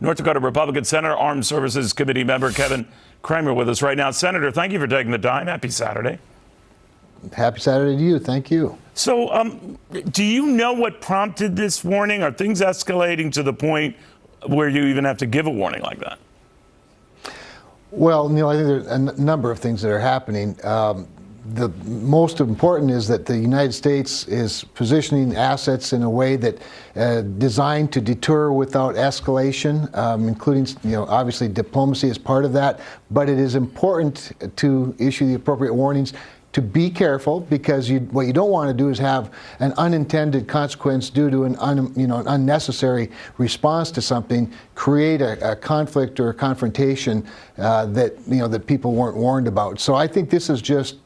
North Dakota Republican Senator, Armed Services Committee member Kevin Cramer with us right now. Senator, thank you for taking the time. Happy Saturday. Happy Saturday to you. Thank you. So do you know what prompted this warning? Are things escalating to the point where you even have to give a warning like that? Well, Neil, I think there's a number of things that are happening. The most important is that the United States is positioning assets in a way that designed to deter without escalation, including, obviously diplomacy is part of that. But it is important to issue the appropriate warnings, to be careful, because what you don't want to do is have an unintended consequence due to an unnecessary response to something, create a conflict or a confrontation that people weren't warned about. So I think this is just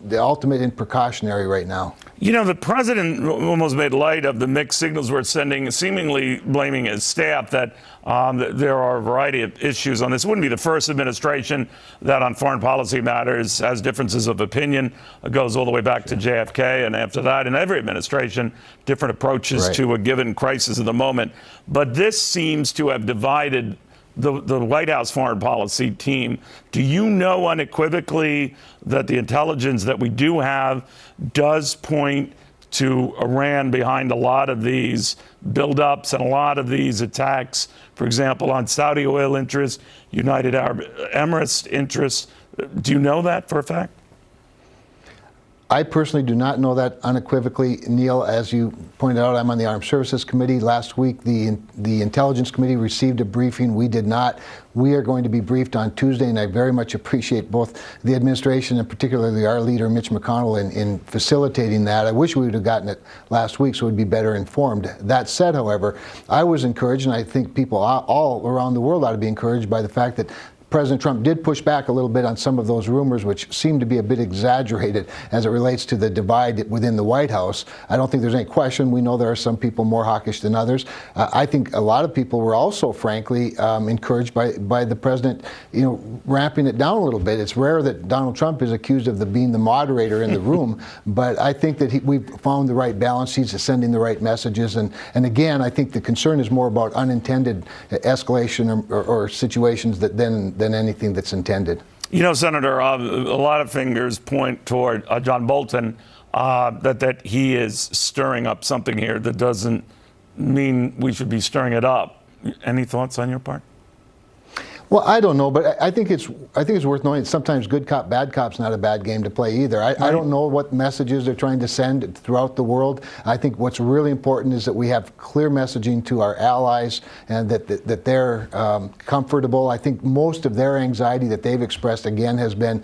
the ultimate in precautionary right now. The president almost made light of the mixed signals we're sending, seemingly blaming his staff that there are a variety of issues on this. It wouldn't be the first administration that on foreign policy matters has differences of opinion. It goes all the way back to JFK, and after that, in every administration, different approaches to a given crisis of the moment. But this seems to have divided the White House foreign policy team. Do you know unequivocally that the intelligence that we do have does point to Iran behind a lot of these buildups and a lot of these attacks, for example, on Saudi oil interests, United Arab Emirates interests? Do you know that for a fact? I personally do not know that unequivocally, Neil. As you pointed out, I'm on the Armed Services Committee. Last week, the Intelligence Committee received a briefing. We did not. We are going to be briefed on Tuesday, and I very much appreciate both the administration and particularly our leader, Mitch McConnell, in facilitating that. I wish we would have gotten it last week so we'd be better informed. That said, however, I was encouraged, and I think people all around the world ought to be encouraged by the fact that President Trump did push back a little bit on some of those rumors, which seem to be a bit exaggerated as it relates to the divide within the White House. I don't think there's any question. We know there are some people more hawkish than others. I think a lot of people were also, frankly, encouraged by the president, ramping it down a little bit. It's rare that Donald Trump is accused of being the moderator in the room, but I think that we've found the right balance. He's sending the right messages, and again, I think the concern is more about unintended escalation or situations than anything that's intended. Senator, a lot of fingers point toward John Bolton, that he is stirring up something here that doesn't mean we should be stirring it up. Any thoughts on your part? Well, I don't know, but I think it's worth knowing that sometimes good cop, bad cop's not a bad game to play either. I don't know what messages they're trying to send throughout the world. I think what's really important is that we have clear messaging to our allies and that they're comfortable. I think most of their anxiety that they've expressed, again, has been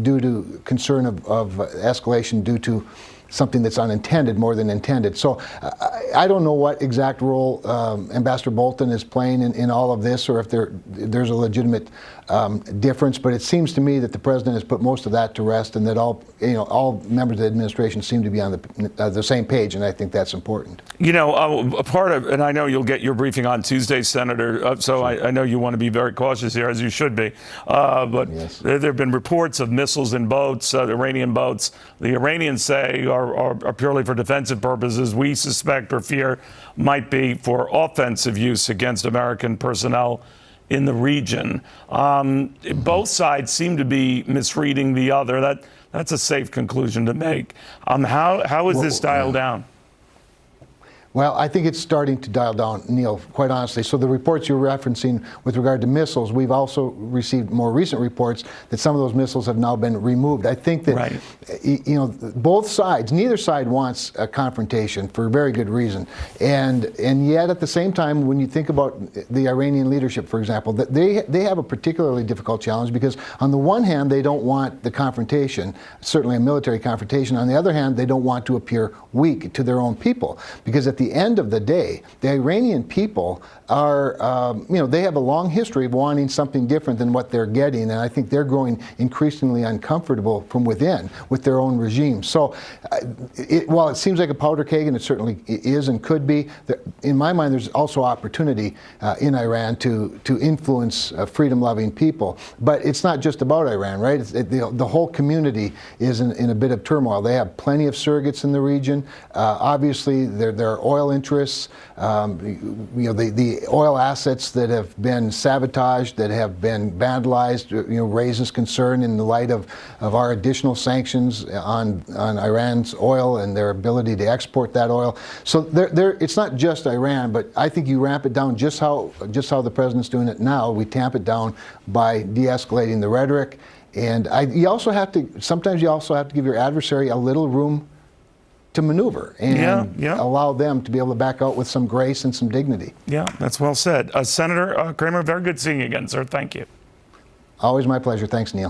due to concern of escalation due to something that's unintended more than intended. So I don't know what exact role Ambassador Bolton is playing in all of this, or if there's a legitimate difference. But it seems to me that the president has put most of that to rest, and that all members of the administration seem to be on the same page, and I think that's important. A part of, and I know you'll get your briefing on Tuesday, Senator. So I know you want to be very cautious here, as you should be. But yes, there have been reports of missiles in boats, Iranian boats. The Iranians say are purely for defensive purposes. We suspect or fear might be for offensive use against American personnel in the region. Both sides seem to be misreading the other. That's a safe conclusion to make. How is this dialed down? Well, I think it's starting to dial down, Neil, quite honestly. So the reports you're referencing with regard to missiles, we've also received more recent reports that some of those missiles have now been removed. I think that, both sides, neither side wants a confrontation for a very good reason. And yet at the same time, when you think about the Iranian leadership, for example, that they have a particularly difficult challenge, because on the one hand, they don't want the confrontation, certainly a military confrontation. On the other hand, they don't want to appear weak to their own people, because at the end of the day, the Iranian people are, they have a long history of wanting something different than what they're getting, and I think they're growing increasingly uncomfortable from within with their own regime. So while it seems like a powder keg, and it certainly is and could be, in my mind there's also opportunity in Iran to influence freedom-loving people. But it's not just about Iran, right? The whole community is in a bit of turmoil. They have plenty of surrogates in the region. Obviously, there are oil interests, the oil assets that have been sabotaged, that have been vandalized, raises concern in the light of our additional sanctions on Iran's oil and their ability to export that oil. So it's not just Iran, but I think you ramp it down just how the president's doing it now. We tamp it down by de-escalating the rhetoric. And sometimes you also have to give your adversary a little room to maneuver and allow them to be able to back out with some grace and some dignity. Yeah, that's well said. Senator Cramer, very good seeing you again, sir. Thank you. Always my pleasure. Thanks, Neil.